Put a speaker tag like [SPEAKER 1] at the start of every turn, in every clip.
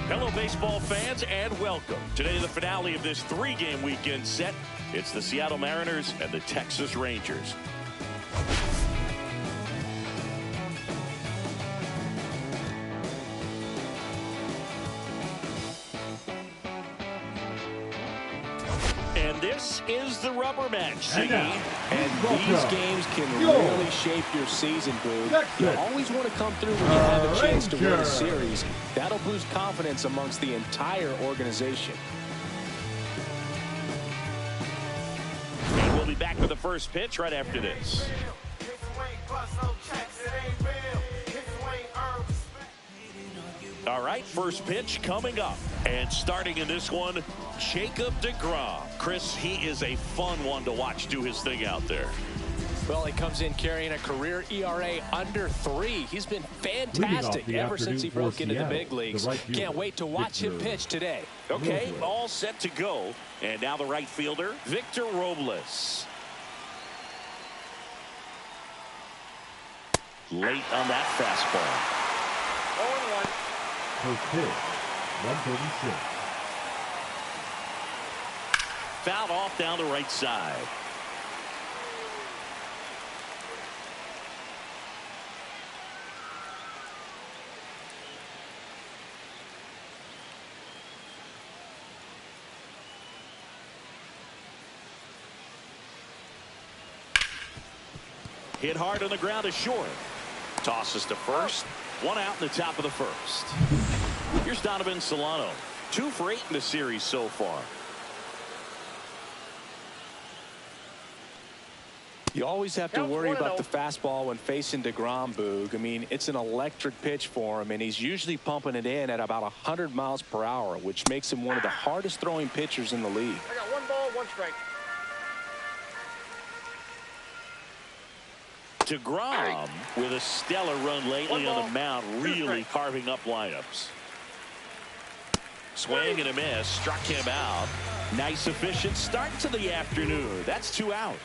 [SPEAKER 1] Hello, baseball fans, and welcome. Today, the finale of this three-game weekend set. It's the Seattle Mariners and the Texas Rangers. And this is the rubber match, Siggy.
[SPEAKER 2] And these games can really shape your season, Boog. You always want to come through when you have a chance to win a series. That'll boost confidence amongst the entire organization.
[SPEAKER 1] And we'll be back with the first pitch right after this. All right, first pitch coming up. And starting in this one, Jacob deGrom. Chris, he is a fun one to watch do his thing out there.
[SPEAKER 2] Well, he comes in carrying a career ERA under 3. He's been fantastic ever since he broke into the big leagues. Can't wait to watch him pitch today.
[SPEAKER 1] Okay, all set to go. And now the right fielder, Victor Robles. Late on that fastball.
[SPEAKER 3] 0-1.
[SPEAKER 4] First pitch, 136.
[SPEAKER 1] Fouled off down the right side. Hit hard on the ground is short. Tosses to first. One out in the top of the first. Here's Donovan Solano. 2 for 8 in the series so far.
[SPEAKER 2] You always have to worry about the fastball when facing deGrom, Boog. I mean, it's an electric pitch for him, and he's usually pumping it in at about 100 miles per hour, which makes him one of the hardest throwing pitchers in the league.
[SPEAKER 3] I got 1 ball, 1 strike.
[SPEAKER 1] deGrom with a stellar run lately on the mound, really carving up lineups. Swing and a miss, struck him out. Nice efficient start to the afternoon. That's 2 out.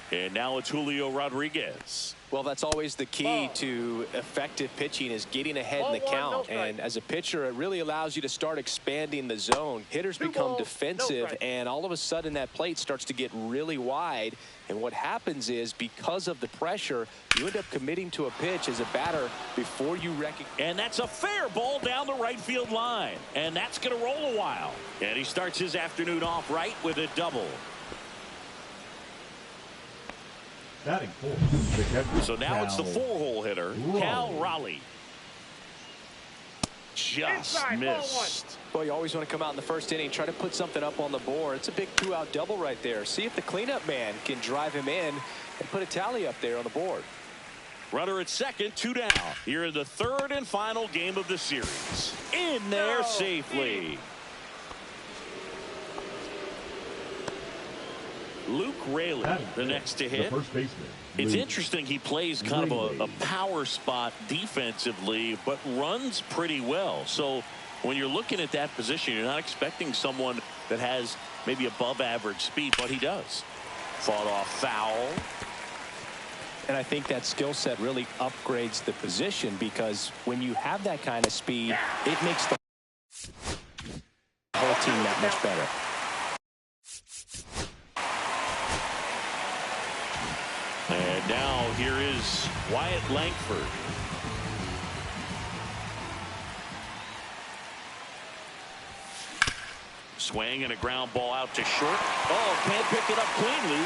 [SPEAKER 1] And now it's Julio Rodriguez.
[SPEAKER 2] Well, that's always the key to effective pitching, is getting ahead in the count. And as a pitcher, it really allows you to start expanding the zone. Hitters become defensive, and all of a sudden that plate starts to get really wide. And what happens is, because of the pressure, you end up committing to a pitch as a batter before you recognize.
[SPEAKER 1] And that's a fair ball down the right field line. And that's going to roll a while. And he starts his afternoon off right with a double. So now it's the 4-hole hitter, Cal Raleigh. Just missed.
[SPEAKER 2] Well, you always want to come out in the first inning, try to put something up on the board. It's a big 2-out double right there. See if the cleanup man can drive him in and put a tally up there on the board.
[SPEAKER 1] Runner at second, 2 down. Here in the 3rd and final game of the series. In there safely. Luke Raley, the next to hit. It's interesting, he plays kind of a power spot defensively, but runs pretty well. So when you're looking at that position, you're not expecting someone that has maybe above average speed, but he does. Fought off foul.
[SPEAKER 2] And I think that skill set really upgrades the position, because when you have that kind of speed, it makes the whole team that much better.
[SPEAKER 1] And now here is Wyatt Langford. swing and a ground ball out to short. Oh, can't pick it up cleanly.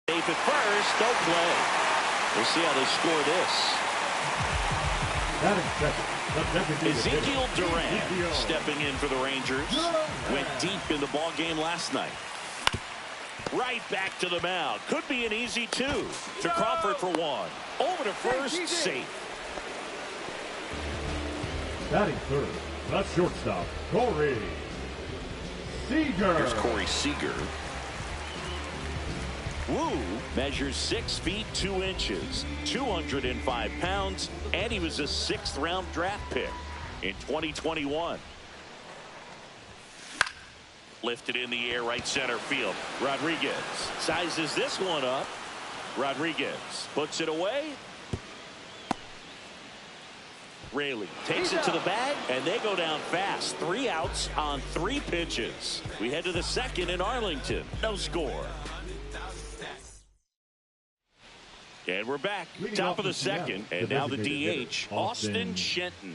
[SPEAKER 1] Safe at first, no play. We'll see how they score this. Ezekiel Durant stepping in for the Rangers. Went deep in the ball game last night. Right back to the mound. Could be an easy 2. To Crawford for 1. Over to first, safe.
[SPEAKER 4] Batting third, the shortstop, Corey Seager.
[SPEAKER 1] Here's Corey Seager. Wu measures 6 feet 2 inches, 205 pounds, and he was a 6th round draft pick in 2021. Lifted in the air, right center field. Rodriguez sizes this one up. Rodriguez puts it away. Raley takes it to the bag, and they go down fast. 3 outs on 3 pitches. We head to the second in Arlington. No score. And we're back. Top of the second. And now the DH, Austin Shenton.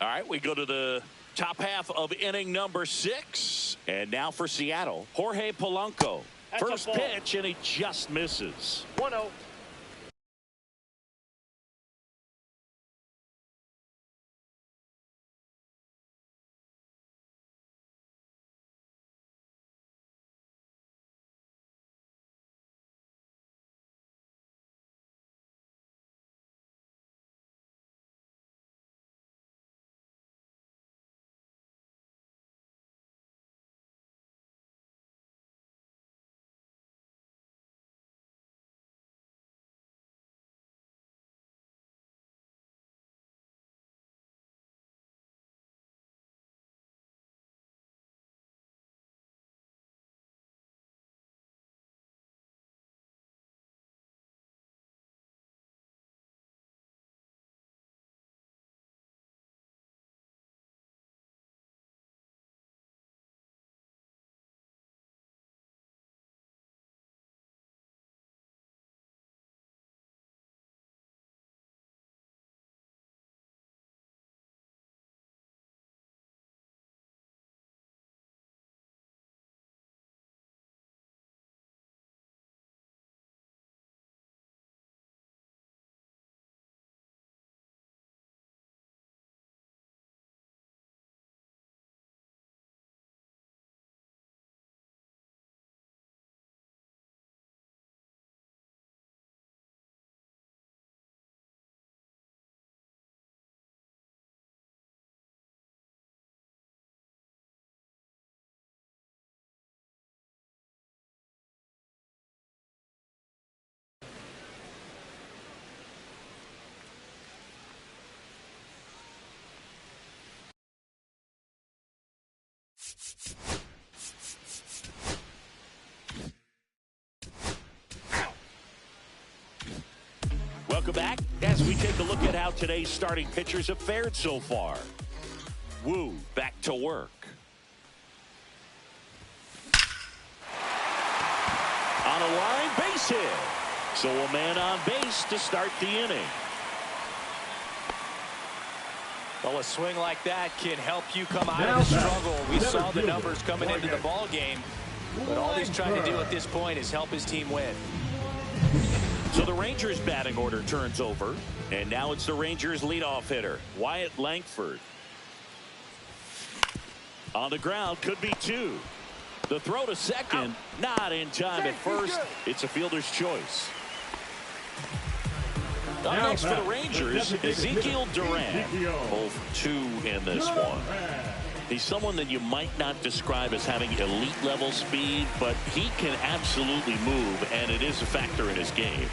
[SPEAKER 1] All right, we go to the top half of inning number 6. And now for Seattle, Jorge Polanco. First pitch, and he just misses.
[SPEAKER 3] 1-0.
[SPEAKER 1] Welcome back as we take a look at how today's starting pitchers have fared so far. Wu back to work. On a line base hit. So a man on base to start the inning.
[SPEAKER 2] Well, a swing like that can help you come out of the struggle. We saw the numbers coming into the ball game, but all he's trying to do at this point is help his team win.
[SPEAKER 1] So the Rangers batting order turns over, and now it's the Rangers leadoff hitter, Wyatt Langford. On the ground, could be 2. The throw to second, not in time at first. It's a fielder's choice. Up next for the Rangers, Ezekiel Duran. Both 2 in this one. He's someone that you might not describe as having elite level speed, but he can absolutely move, and it is a factor in his game.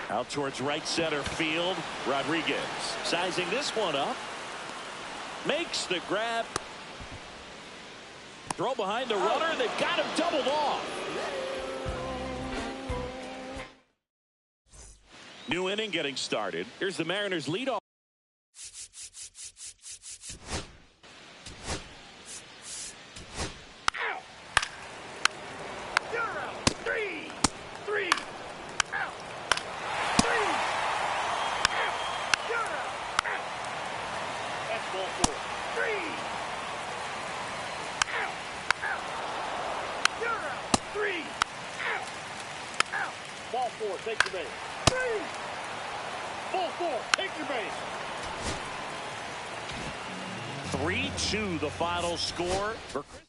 [SPEAKER 1] Out towards right center field, Rodriguez sizing this one up. Makes the grab. Throw behind the runner. They've got him doubled off. New inning getting started. Here's the Mariners leadoff.
[SPEAKER 3] Ball 4, take your base. 3. Ball 4, take your base.
[SPEAKER 1] 3-2 the final score for Chris.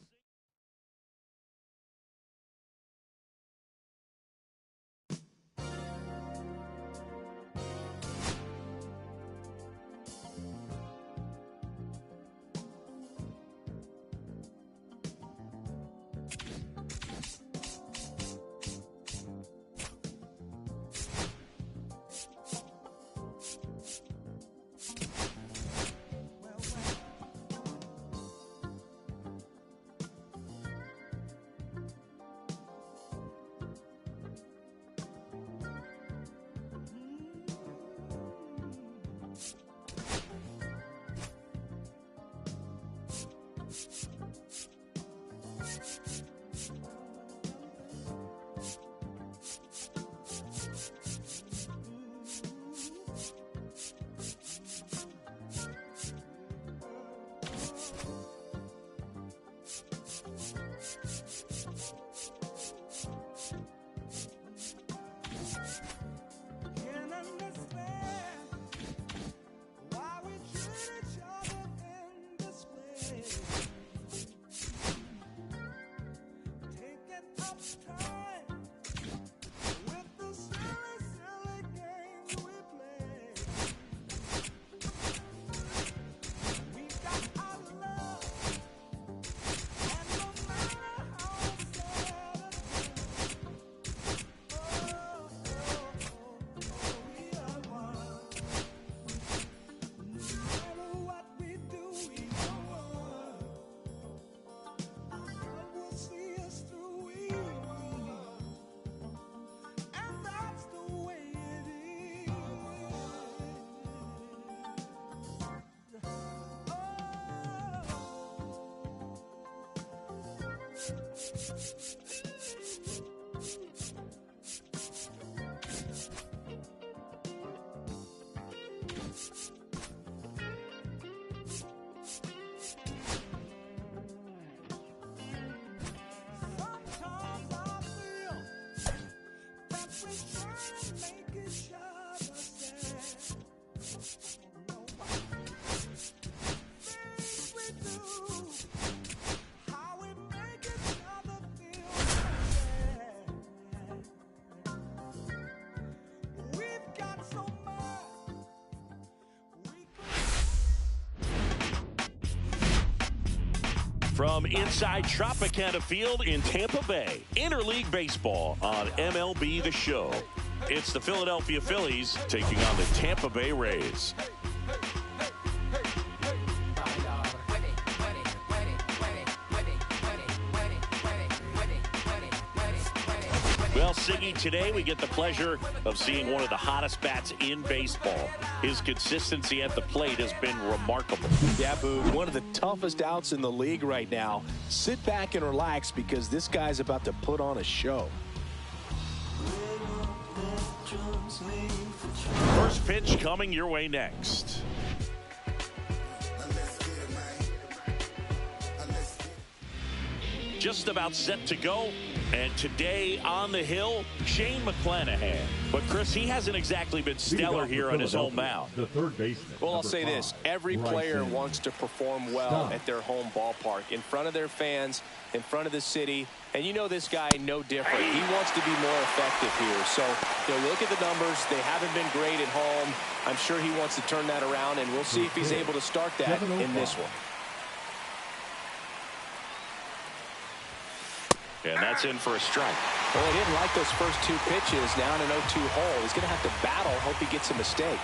[SPEAKER 1] From inside Tropicana Field in Tampa Bay, interleague baseball on MLB The Show. It's the Philadelphia Phillies taking on the Tampa Bay Rays. Well, Siggy, today we get the pleasure of seeing one of the hottest bats in baseball. His consistency at the plate has been remarkable.
[SPEAKER 2] Yeah, Boog, one of the toughest outs in the league right now. Sit back and relax because this guy's about to put on a show.
[SPEAKER 1] First pitch coming your way next. Just about set to go. And today on the hill, Shane McClanahan. But, Chris, he hasn't exactly been stellar here on his home mound.
[SPEAKER 4] The third baseman.
[SPEAKER 2] Well, I'll say this. Every player wants to perform well at their home ballpark, in front of their fans, in front of the city. And you know this guy no different. He wants to be more effective here. So, you look at the numbers. They haven't been great at home. I'm sure he wants to turn that around, and we'll see if he's able to start that in this one.
[SPEAKER 1] And that's in for a strike.
[SPEAKER 2] Well, he didn't like those first two pitches. Now in an 0-2 hole. He's going to have to battle. Hope he gets a mistake.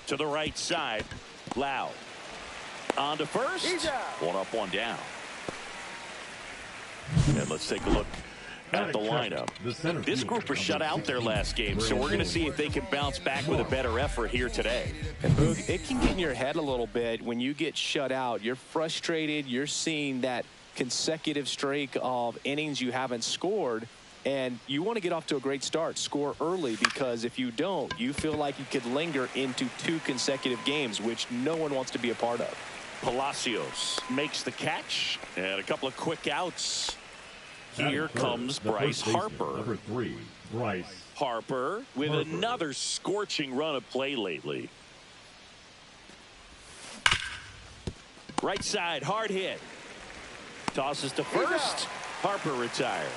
[SPEAKER 1] To the right side. Lau. On to first. One up, one down. And let's take a look at the lineup. This group was shut out their last game, so we're going to see if they can bounce back with a better effort here today.
[SPEAKER 2] And Boog, it can get in your head a little bit when you get shut out. You're frustrated. You're seeing that consecutive streak of innings you haven't scored, and you want to get off to a great start, score early, because if you don't, you feel like you could linger into 2 consecutive games, which no one wants to be a part of.
[SPEAKER 1] Palacios makes the catch, and a couple of quick outs. Here comes Bryce Harper.
[SPEAKER 4] Number 3, Bryce
[SPEAKER 1] Harper with another scorching run of play lately. Right side, hard hit. Tosses to first. Harper retired.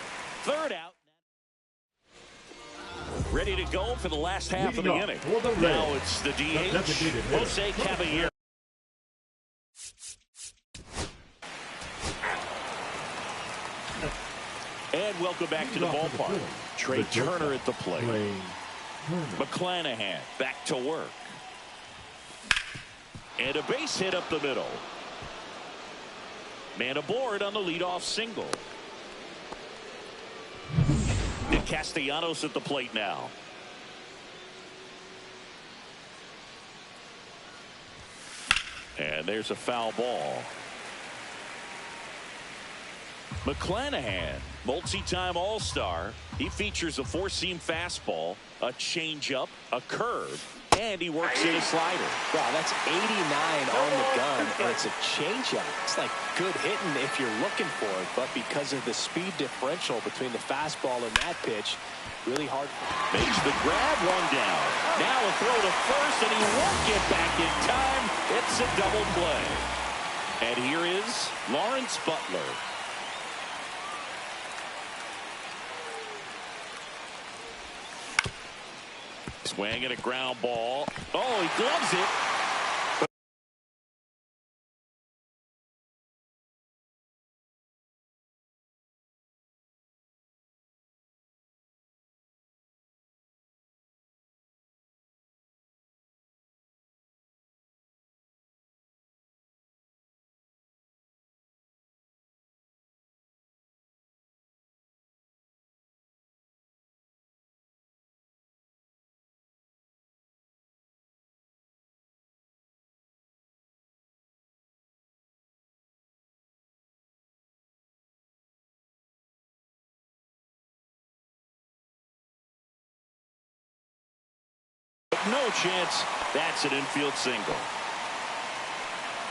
[SPEAKER 1] Third out. Ready to go for the last half of the inning. Now it's the DH, Jose Caballero. And welcome back to the ballpark. Trey Turner at the plate. McClanahan back to work. And a base hit up the middle. Man aboard on the leadoff single. And Castellanos at the plate now. And there's a foul ball. McClanahan, multi-time All-Star. He features a 4-seam fastball, a changeup, a curve, and he works in a slider.
[SPEAKER 2] Wow, that's 89 on the gun, and it's a changeup. It's like good hitting if you're looking for it, but because of the speed differential between the fastball and that pitch, really hard.
[SPEAKER 1] Makes the grab, one down. Now a throw to first, and he won't get back in time. It's a double play. And here is Lawrence Butler. Swing and a ground ball. Oh, he gloves it. But no chance. That's an infield single.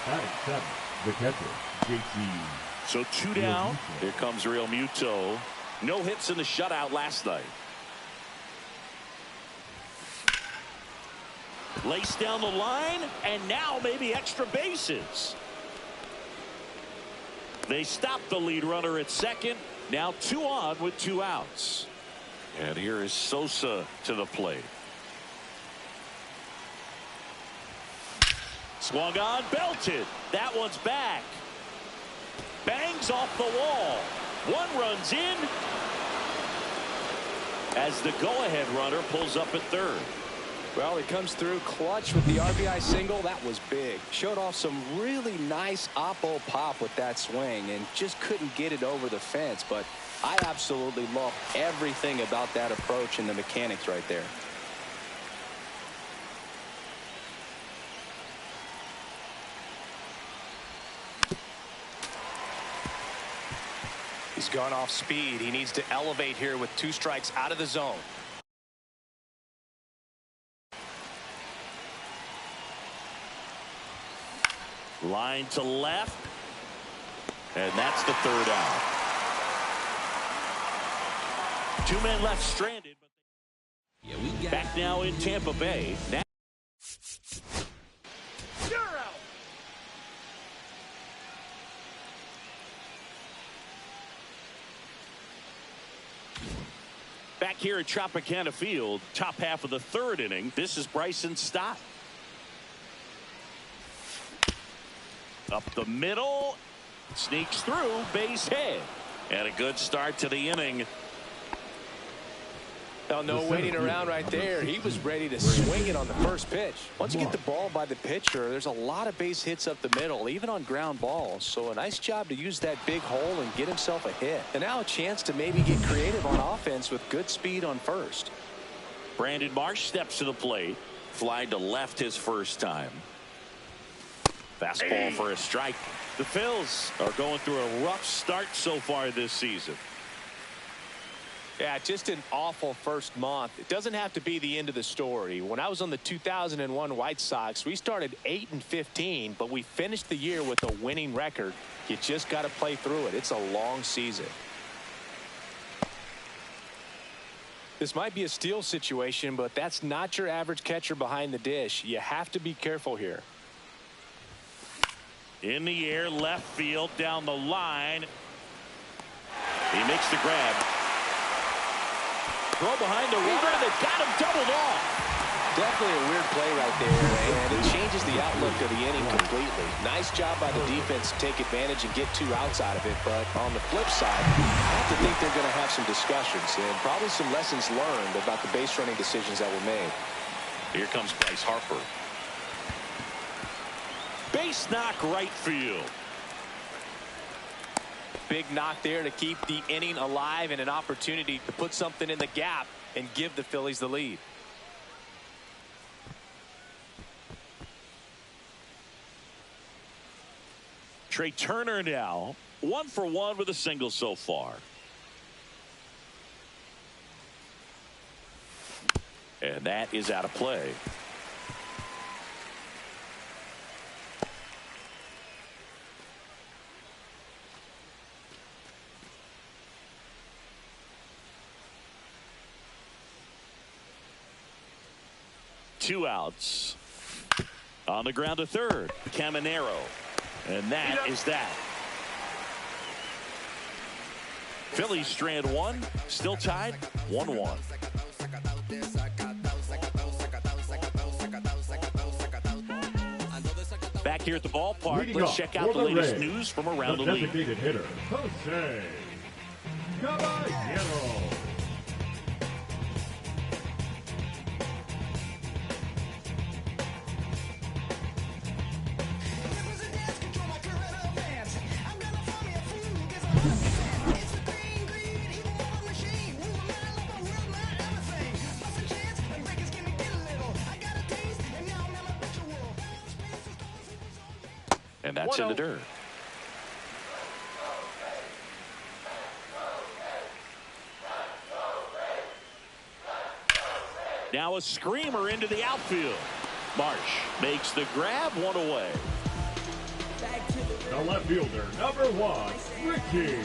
[SPEAKER 4] Batting seven, the catcher, JT.
[SPEAKER 1] So 2 down. Here comes Real Muto. No hits in the shutout last night. Lace down the line, and now maybe extra bases. They stop the lead runner at second. Now 2 on with 2 outs. And here is Sosa to the plate. Swung on, belted. That one's back. Bangs off the wall. 1 runs in as the go-ahead runner pulls up at third.
[SPEAKER 2] Well, he comes through clutch with the RBI single. That was big. Showed off some really nice oppo pop with that swing and just couldn't get it over the fence. But I absolutely love everything about that approach and the mechanics right there. He's gone off speed. He needs to elevate here with 2 strikes out of the zone.
[SPEAKER 1] Line to left. And that's the 3rd out. 2 men left stranded. Back now in Tampa Bay. Now back here at Tropicana Field, top half of the 3rd inning. This is Bryson Stott. Up the middle, sneaks through, base hit. And a good start to the inning.
[SPEAKER 2] Well, no waiting around right there. He was ready to swing it on the first pitch. Once you get the ball by the pitcher, there's a lot of base hits up the middle, even on ground balls. So a nice job to use that big hole and get himself a hit. And now a chance to maybe get creative on offense with good speed on first.
[SPEAKER 1] Brandon Marsh steps to the plate. Fly to left his first time. Fastball for a strike. The Phils are going through a rough start so far this season.
[SPEAKER 2] Yeah, just an awful first month. It doesn't have to be the end of the story. When I was on the 2001 White Sox, we started 8-15, but we finished the year with a winning record. You just got to play through it. It's a long season. This might be a steal situation, but that's not your average catcher behind the dish. You have to be careful here.
[SPEAKER 1] In the air, left field, down the line. He makes the grab. Throw behind the runner. They've got him doubled off.
[SPEAKER 2] Definitely a weird play right there, and it changes the outlook of the inning completely. Nice job by the defense to take advantage and get 2 outs out of it, but on the flip side, I have to think they're going to have some discussions and probably some lessons learned about the base running decisions that were made.
[SPEAKER 1] Here comes Bryce Harper. Base knock right field.
[SPEAKER 2] Big knock there to keep the inning alive and an opportunity to put something in the gap and give the Phillies the lead.
[SPEAKER 1] Trey Turner now 1 for 1 with a single so far. And that is out of play. Two outs. On the ground to third. Caminero. And that is that. Phillies strand 1. Still tied 1-1. Back here at the ballpark, let's check out the latest news from around the league.
[SPEAKER 4] Designated hitter, Jose Caballero.
[SPEAKER 1] And that's in the dirt. Now a screamer into the outfield. Marsh makes the grab, one away.
[SPEAKER 4] The left fielder, number 1, Ricky.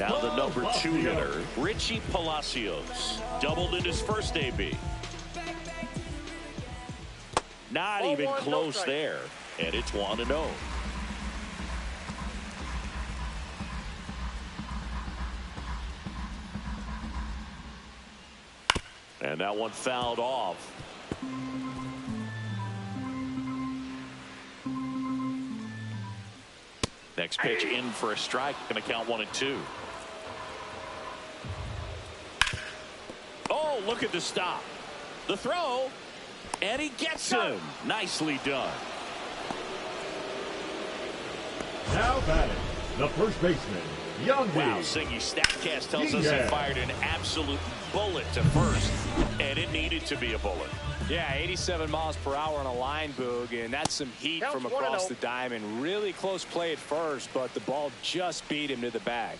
[SPEAKER 1] Now the number 2 hitter, Richie Palacios. Doubled in his first AB. Not even close there. And it's 1-0. And that one fouled off. Next pitch in for a strike. Going to count 1-2. Oh, look at the stop. The throw. And he gets him. Nicely done.
[SPEAKER 4] Now batting, the first baseman, Young.
[SPEAKER 1] Wow, Singy's StatCast tells us he fired an absolute bullet to first, and it needed to be a bullet.
[SPEAKER 2] Yeah, 87 miles per hour on a line, Boog, and that's some heat from across the diamond. Really close play at first, but the ball just beat him to the bag.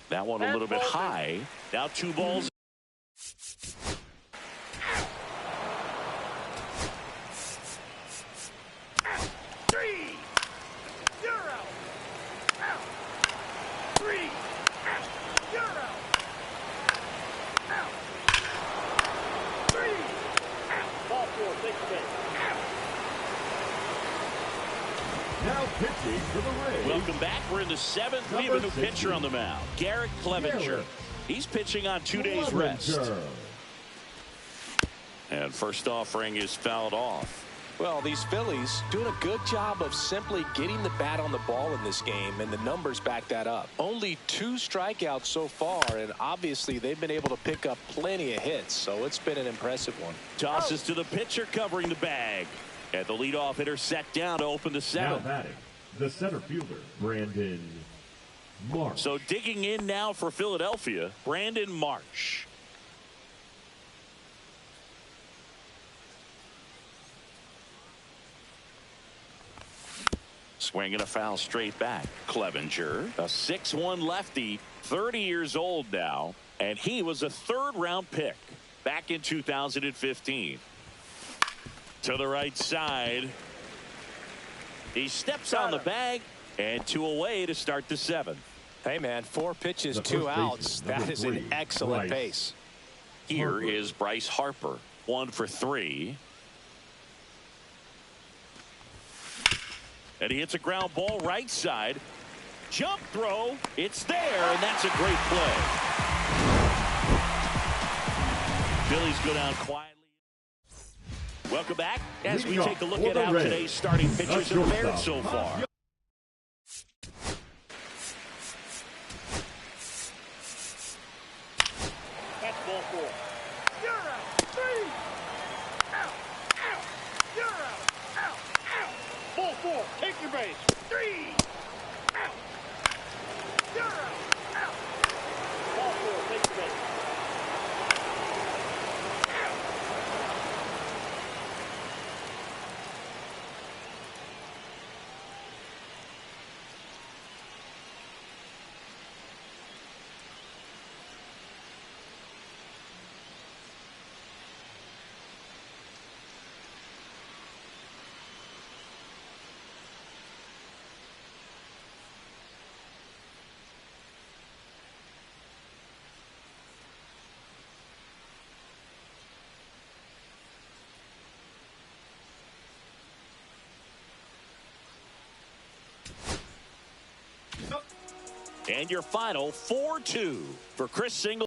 [SPEAKER 1] That one a little bit high. Now 2 balls.
[SPEAKER 4] Now pitching for the Rays.
[SPEAKER 1] Welcome back. We're in the 7th. We have a new pitcher on the mound, Garrett Clevenger. He's pitching on 2 days rest. And first offering is fouled off.
[SPEAKER 2] Well, these Phillies doing a good job of simply getting the bat on the ball in this game, and the numbers back that up. Only 2 strikeouts so far, and obviously they've been able to pick up plenty of hits, so it's been an impressive one.
[SPEAKER 1] Tosses to the pitcher covering the bag. And the leadoff hitter set down to open the 7th.
[SPEAKER 4] Now batting, the center fielder, Brandon Marsh.
[SPEAKER 1] So digging in now for Philadelphia, Brandon Marsh. Swinging a foul straight back. Clevenger, a 6'1 lefty, 30 years old now, and he was a 3rd-round pick back in 2015. To the right side. He steps on the bag, and 2 away to start the 7th.
[SPEAKER 2] Hey, man, 4 pitches, 2 outs. That is an excellent pace.
[SPEAKER 1] Here is Bryce Harper, 1 for 3. And he hits a ground ball right side. Jump throw. It's there, and that's a great play. Phillies go down quietly. Welcome back as we take a look at how today's starting pitchers have fared so far.
[SPEAKER 3] That's ball 4. You're out. 3. Out. Out. You're out. Out. Out. Ball 4. Take your base. 3. Out. You're out. Out. Ball 4. Take your base.
[SPEAKER 1] And your final 4-2 for Chris Singleton.